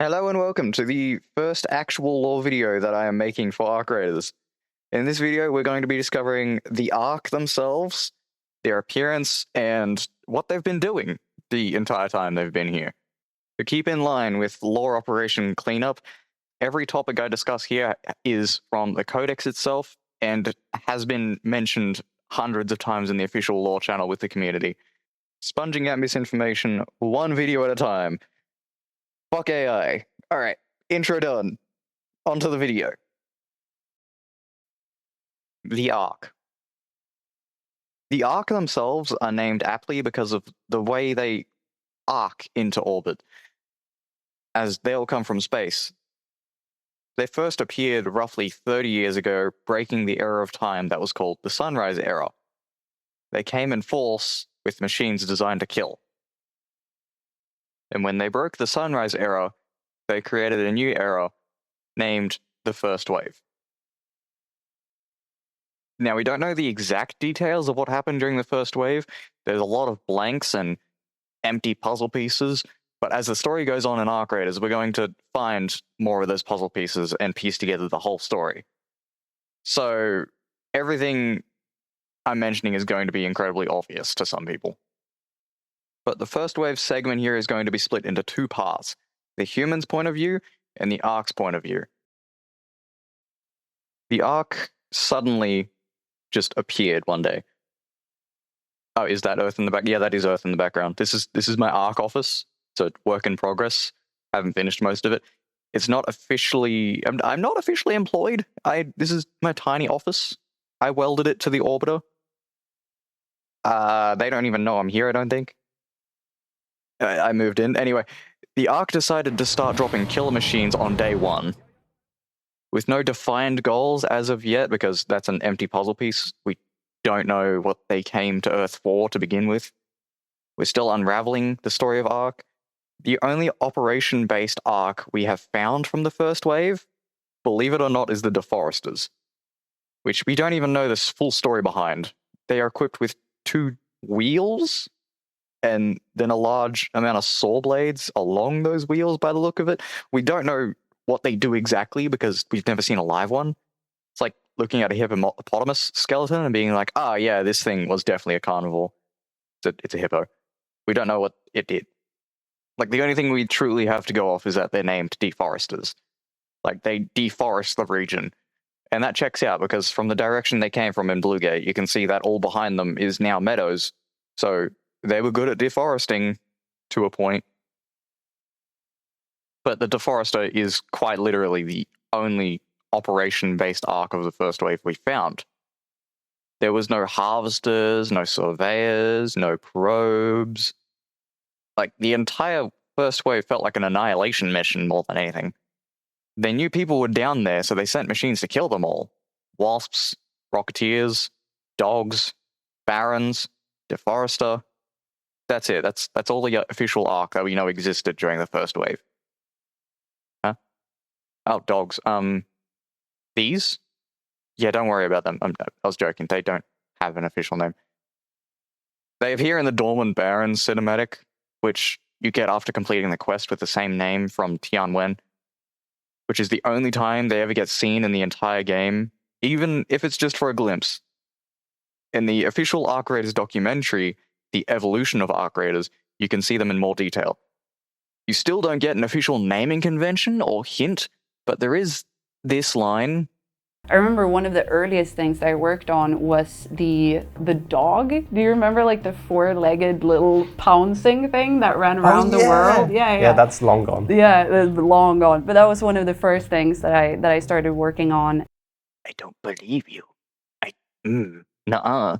Hello and welcome to the first actual lore video that I am making for Arc Raiders. In this video, we're going to be discovering the Ark themselves, their appearance, and what they've been doing the entire time they've been here. To keep in line with lore operation cleanup, every topic I discuss here is from the Codex itself and has been mentioned hundreds of times in the official lore channel with the community. Sponging out misinformation one video at a time. Fuck AI. Alright, intro done. Onto the video. The Ark. The Ark themselves are named aptly because of the way they arc into orbit, as they all come from space. They first appeared roughly 30 years ago, breaking the era of time that was called the Sunrise Era. They came in force with machines designed to kill. And when they broke the Sunrise Era, they created a new era named the First Wave. Now, we don't know the exact details of what happened during the First Wave. There's a lot of blanks and empty puzzle pieces, but as the story goes on in Arc Raiders, we're going to find more of those puzzle pieces and piece together the whole story. So, everything I'm mentioning is going to be incredibly obvious to some people. But the First Wave segment here is going to be split into two parts, the human's point of view and the Ark's point of view. The Ark suddenly just appeared one day. Oh, is that Earth in the back? Yeah, that is Earth in the background. This is my Ark office. So work in progress. I haven't finished most of it. It's not officially. I'm not officially employed. This is my tiny office. I welded it to the orbiter. They don't even know I'm here, I don't think. I moved in. Anyway, the Ark decided to start dropping killer machines on day one. With no defined goals as of yet, because that's an empty puzzle piece. We don't know what they came to Earth for to begin with. We're still unraveling the story of Ark. The only operation-based Ark we have found from the First Wave, believe it or not, is the Deforesters, which we don't even know the full story behind. They are equipped with 2 wheels, and then a large amount of saw blades along those wheels by the look of it. We don't know what they do exactly because we've never seen a live one. It's like looking at a hippopotamus skeleton and being like, ah, yeah, this thing was definitely a carnivore. It's a hippo. We don't know what it did. Like, the only thing we truly have to go off is that they're named deforesters. Like, they deforest the region. And that checks out because from the direction they came from in Bluegate, you can see that all behind them is now meadows. So they were good at deforesting to a point. But the Deforester is quite literally the only operation-based Ark of the First Wave we found. There was no harvesters, no surveyors, no probes. Like, the entire First Wave felt like an annihilation mission more than anything. They knew people were down there, so they sent machines to kill them all. Wasps, Rocketeers, Dogs, Barons, Deforester. That's it. That's all the official Ark that we know existed during the First Wave. Huh? Oh, Dogs. These? Yeah, don't worry about them. I was joking. They don't have an official name. They appear in the Dormant Barons cinematic, which you get after completing the quest with the same name from Tian Wen, which is the only time they ever get seen in the entire game, even if it's just for a glimpse. In the official Arc Raiders documentary, The Evolution of Arc Raiders, you can see them in more detail. You still don't get an official naming convention or hint, but there is this line. I remember one of the earliest things that I worked on was the dog. Do you remember, like, the 4-legged little pouncing thing that ran around the world? Yeah, that's long gone. Yeah, it's long gone. But that was one of the first things that I started working on. I don't believe you. Nuh-uh.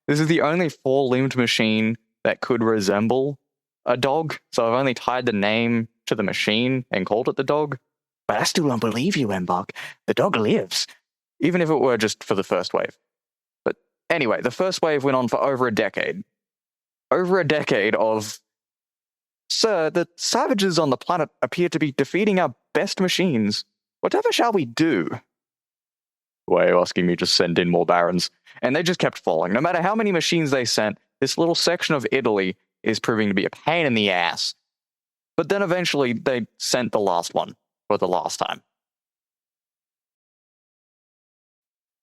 This is the only 4-limbed machine that could resemble a dog, so I've only tied the name to the machine and called it the dog. But I still don't believe you, Embark. The dog lives. Even if it were just for the First Wave. But anyway, the First Wave went on for over a decade. Over a decade of, sir, the savages on the planet appear to be defeating our best machines. Whatever shall we do? Why are you asking me to send in more Barons? And they just kept falling. No matter how many machines they sent, this little section of Italy is proving to be a pain in the ass. But then eventually they sent the last one for the last time.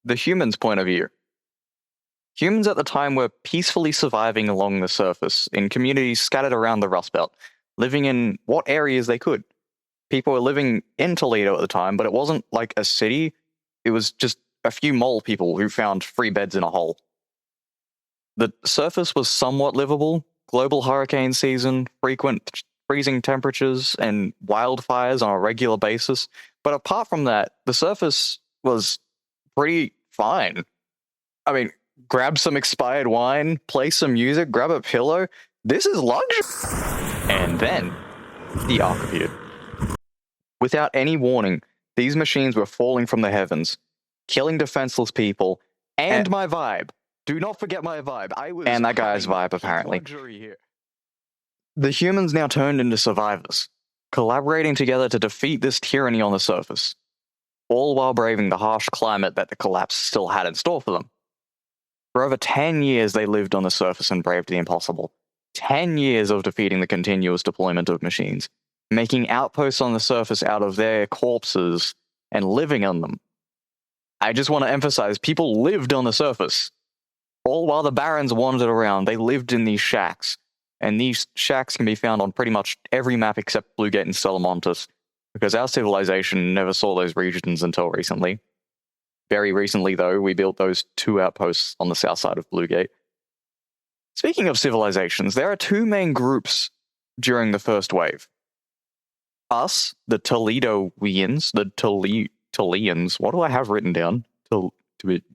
The humans' point of view. Humans at the time were peacefully surviving along the surface in communities scattered around the Rust Belt, living in what areas they could. People were living in Toledo at the time, but it wasn't like a city. It was just a few mole people who found free beds in a hole. The surface was somewhat livable. Global hurricane season, frequent freezing temperatures, and wildfires on a regular basis. But apart from that, the surface was pretty fine. I mean, grab some expired wine, play some music, grab a pillow. This is luxury. And then the Ark appeared. Without any warning, these machines were falling from the heavens, killing defenseless people, and my vibe. Do not forget my vibe. And that guy's vibe, apparently. The humans now turned into survivors, collaborating together to defeat this tyranny on the surface, all while braving the harsh climate that the collapse still had in store for them. For over 10 years, they lived on the surface and braved the impossible. 10 years of defeating the continuous deployment of machines, making outposts on the surface out of their corpses and living on them. I just want to emphasize, people lived on the surface. All while the Barons wandered around, they lived in these shacks. And these shacks can be found on pretty much every map except Bluegate and Stellamontis, because our civilization never saw those regions until recently. Very recently, though, we built those 2 outposts on the south side of Bluegate. Speaking of civilizations, there are 2 main groups during the first wave. Us, the Toledoians, the Toleans. What do I have written down? Toledo.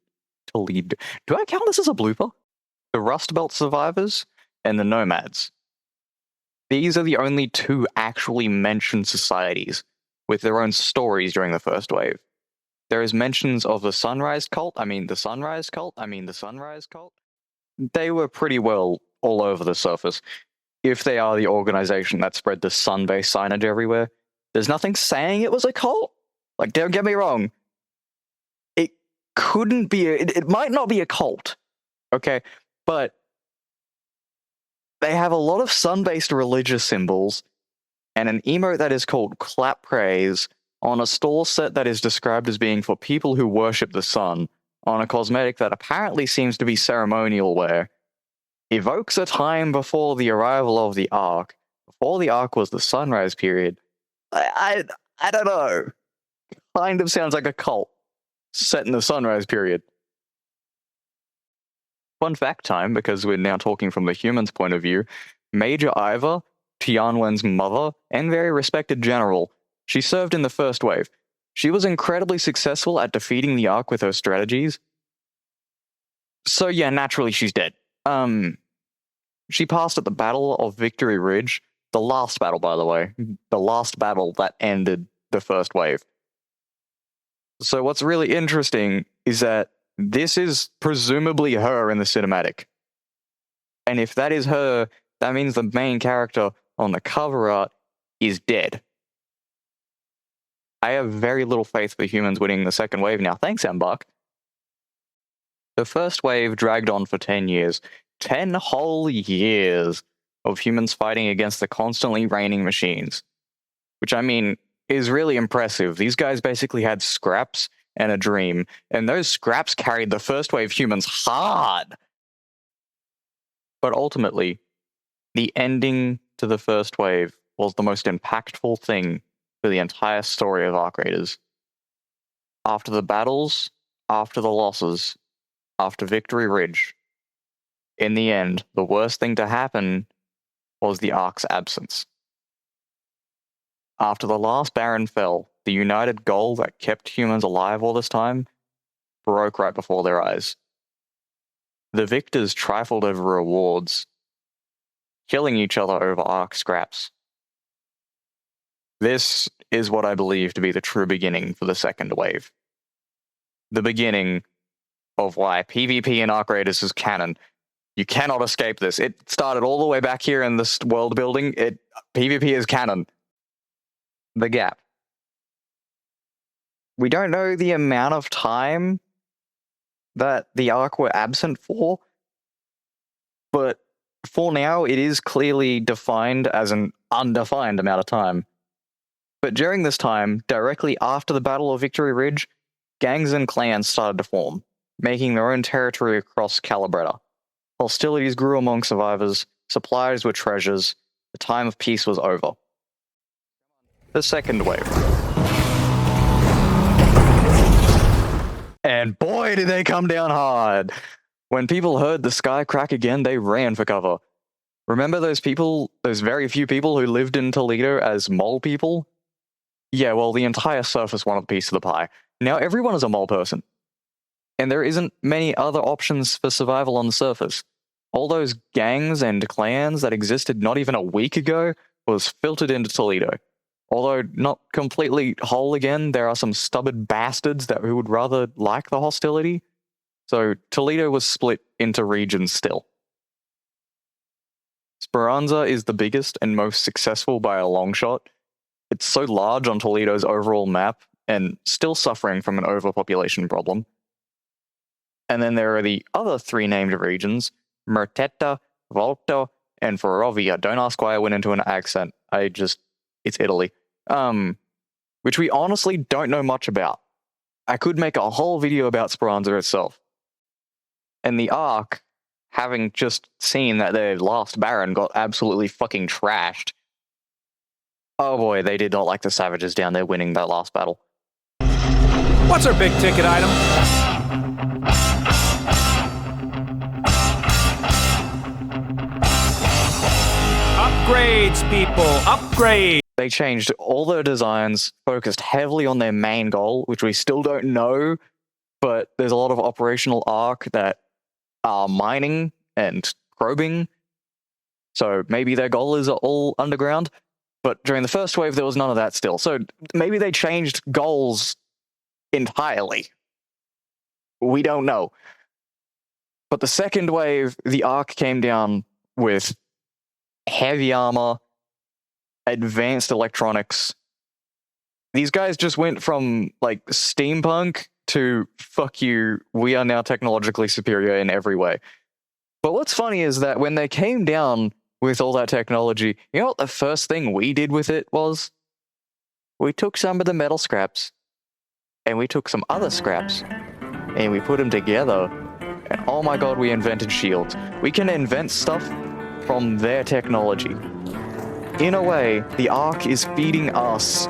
Do I count this as a blooper? The Rust Belt survivors and the Nomads. These are the only 2 actually mentioned societies with their own stories during the first wave. There is mentions of the Sunrise Cult. They were pretty well all over the surface. If they are the organization that spread the sun-based signage everywhere, there's nothing saying it was a cult. Like, don't get me wrong. It couldn't be, it might not be a cult, okay? But they have a lot of sun-based religious symbols and an emote that is called Clap Praise on a store set that is described as being for people who worship the sun, on a cosmetic that apparently seems to be ceremonial wear, evokes a time before the arrival of the Ark. Before the Ark was the sunrise period. I don't know. Kind of sounds like a cult set in the sunrise period. Fun fact time, because we're now talking from the humans' point of view, Major Iva, Tianwen's mother, and very respected general, she served in the first wave. She was incredibly successful at defeating the Ark with her strategies. So yeah, naturally she's dead. She passed at the Battle of Victory Ridge, the last battle, by the way. The last battle that ended the first wave. So what's really interesting is that this is presumably her in the cinematic. And if that is her, that means the main character on the cover art is dead. I have very little faith for humans winning the second wave now. Thanks, Embark. The first wave dragged on for 10 years. 10 whole years of humans fighting against the constantly raining machines. Which, I mean, is really impressive. These guys basically had scraps and a dream, and those scraps carried the first wave humans hard. But ultimately, the ending to the first wave was the most impactful thing for the entire story of Ark Raiders. After the battles, after the losses, after Victory Ridge, in the end, the worst thing to happen was the Ark's absence. After the last Baron fell, the united goal that kept humans alive all this time broke right before their eyes. The victors trifled over rewards, killing each other over Ark scraps. This is what I believe to be the true beginning for the second wave. The beginning of why PvP in Ark Raiders is canon. You cannot escape this. It started all the way back here in this world building. PvP is canon. The gap. We don't know the amount of time that the Ark were absent for, but for now it is clearly defined as an undefined amount of time. But during this time, directly after the Battle of Victory Ridge, gangs and clans started to form, making their own territory across Calabretta. Hostilities grew among survivors, supplies were treasures, the time of peace was over. The second wave. And boy, did they come down hard! When people heard the sky crack again, they ran for cover. Remember those people, those very few people who lived in Toledo as mole people? Yeah, well, the entire surface wanted a piece of the pie. Now everyone is a mole person. And there isn't many other options for survival on the surface. All those gangs and clans that existed not even a week ago was filtered into Toledo. Although not completely whole again, there are some stubborn bastards who would rather like the hostility. So Toledo was split into regions still. Speranza is the biggest and most successful by a long shot. It's so large on Toledo's overall map, and still suffering from an overpopulation problem. And then there are the other three named regions, Mertetta, Volta, and Ferrovia. Don't ask why I went into an accent. It's Italy. Which we honestly don't know much about. I could make a whole video about Speranza itself. And the Ark, having just seen that their last Baron got absolutely fucking trashed. Oh boy, they did not like the Savages down there winning that last battle. What's our big ticket item? Upgrades, people, upgrades! They changed all their designs, focused heavily on their main goal, which we still don't know, but there's a lot of operational Ark that are mining and probing, so maybe their goal is all underground, but during the first wave there was none of that still, so maybe they changed goals entirely. We don't know. But the second wave, the Ark came down with heavy armor, advanced electronics. These guys just went from, like, steampunk to, fuck you, we are now technologically superior in every way. But what's funny is that when they came down with all that technology, you know what the first thing we did with it was? We took some of the metal scraps, and we took some other scraps, and we put them together, and oh my god, we invented shields. We can invent stuff from their technology. In a way, the Ark is feeding us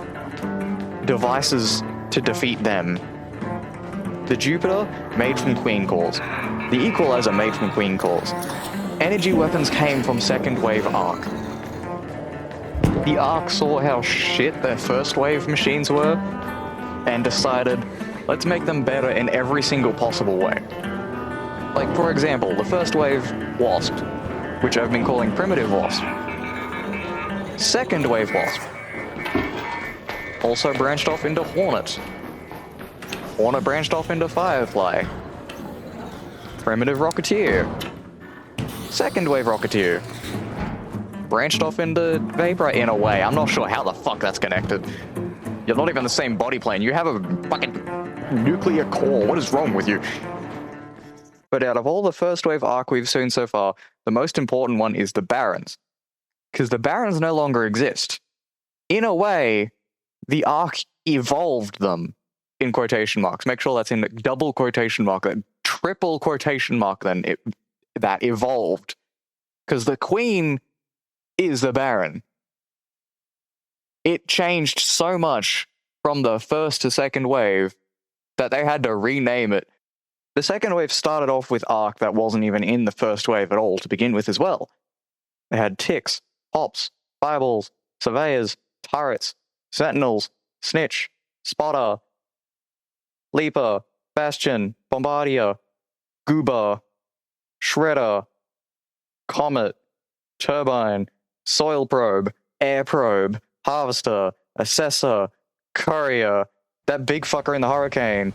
devices to defeat them. The Jupiter, made from Queen cores. The Equalizer, made from Queen cores. Energy weapons came from second wave Ark. The Ark saw how shit their first wave machines were, and decided, let's make them better in every single possible way. Like, for example, the first wave Wasp, which I've been calling Primitive Wasp. Second wave Wasp also branched off into Hornet. Hornet branched off into Firefly. Primitive Rocketeer. Second wave Rocketeer branched off into Vapor in a way. I'm not sure how the fuck that's connected. You're not even the same body plane. You have a fucking nuclear core. What is wrong with you? But out of all the first wave Ark we've seen so far, the most important one is the Barons. Because the Barons no longer exist. In a way, the Ark evolved them, in quotation marks. Make sure that's in double quotation mark, triple quotation mark then, that evolved. Because the Queen is the Baron. It changed so much from the first to second wave that they had to rename it. The second wave started off with Ark that wasn't even in the first wave at all to begin with as well. They had Ticks, Hops, Fireballs, Surveyors, Turrets, Sentinels, Snitch, Spotter, Leaper, Bastion, Bombardier, Goober, Shredder, Comet, Turbine, Soil Probe, Air Probe, Harvester, Assessor, Courier, that big fucker in the Hurricane.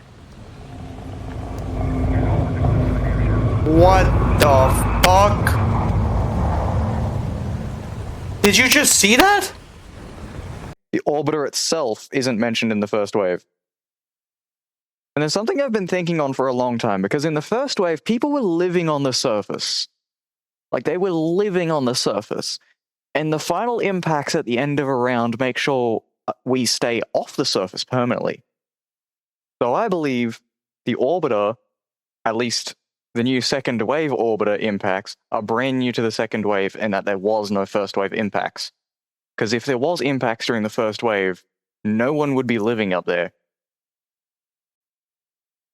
What the fuck? Did you just see that? The Orbiter itself isn't mentioned in the first wave. And there's something I've been thinking on for a long time, because in the first wave, people were living on the surface. Like, they were living on the surface. And the final impacts at the end of a round make sure we stay off the surface permanently. So I believe the orbiter, at least the new second wave orbiter impacts, are brand new to the second wave and that there was no first wave impacts. Because if there was impacts during the first wave, no one would be living up there.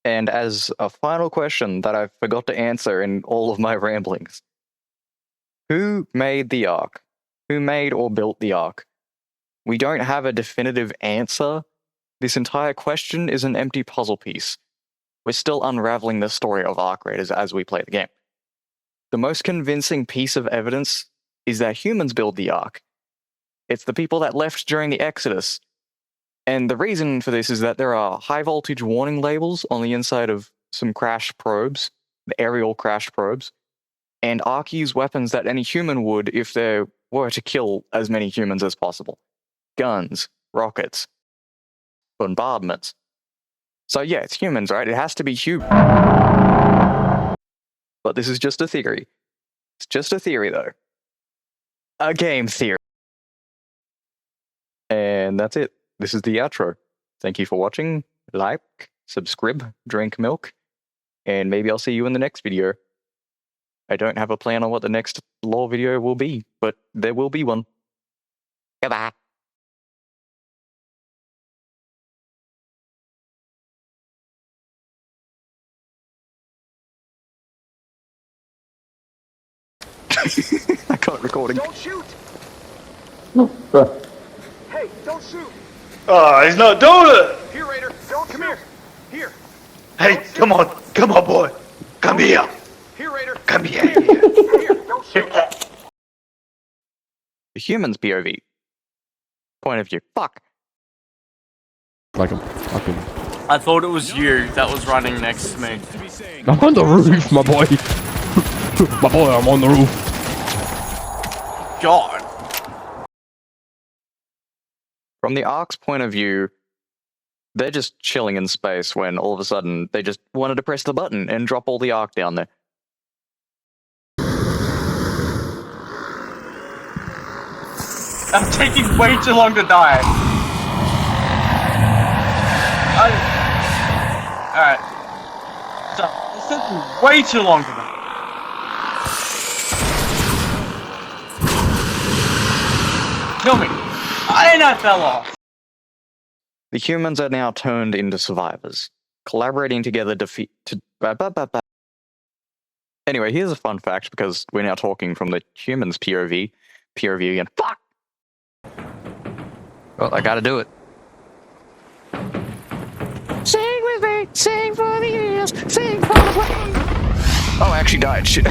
And as a final question that I forgot to answer in all of my ramblings, who made the Ark? Who made or built the Ark? We don't have a definitive answer. This entire question is an empty puzzle piece. We're still unraveling the story of Ark Raiders as we play the game. The most convincing piece of evidence is that humans build the Ark. It's the people that left during the Exodus. And the reason for this is that there are high voltage warning labels on the inside of some crashed probes, the aerial crashed probes, and Ark use weapons that any human would if they were to kill as many humans as possible. Guns, rockets, bombardments. So yeah, it's humans, right? It has to be human. But this is just a theory. It's just a theory, though. A game theory. And that's it. This is the outro. Thank you for watching. Like, subscribe, drink milk, and maybe I'll see you in the next video. I don't have a plan on what the next lore video will be, but there will be one. Goodbye. I can't recording. Don't shoot! Hey, don't shoot! Oh, he's not doing it! Here, Raider, don't come here. Here. Hey, come on, boy. Come here. Here, Raider. Come here. Here, don't shoot. The human's POV. Point of view. Fuck. Like a fucking. I thought it was you that was running next to me. I'm on the roof, my boy. My boy, I'm on the roof. God. From the Ark's point of view, they're just chilling in space when all of a sudden they just wanted to press the button and drop all the Ark down there. I'm taking way too long to die. Alright. So, this took way too long to die. Kill me. And I fell off. The humans are now turned into survivors, collaborating together to Anyway, here's a fun fact because we're now talking from the humans' POV again. Fuck! Well, I gotta do it. Sing with me, sing for the years, sing for the... Oh, I actually died, shit.